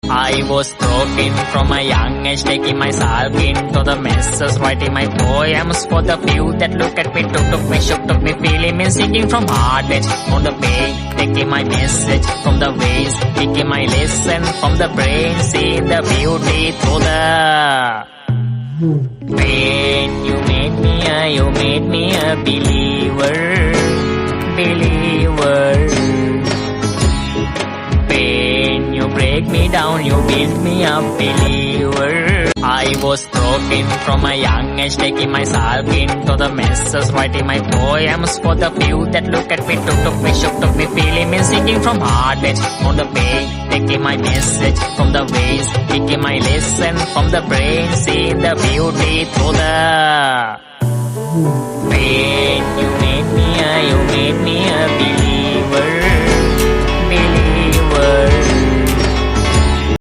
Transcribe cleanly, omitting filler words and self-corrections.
I was broken from a young age, taking myself into the messes, writing my poems for the few that look at me, took me, took me, feeling me, singing from heart edge on the page, taking my message from the waves, taking my lesson from the brain, seeing the beauty through the pain. You made me a believer. Pain, you break me down, you build me up, believer. I was broken from a young age, taking myself into the messes, writing my poems for the few that look at me, took me, feeling me, singing from heart edge on the page, taking my message from the waves, taking my lesson from the brain, seeing the beauty through the pain. You made me a believer.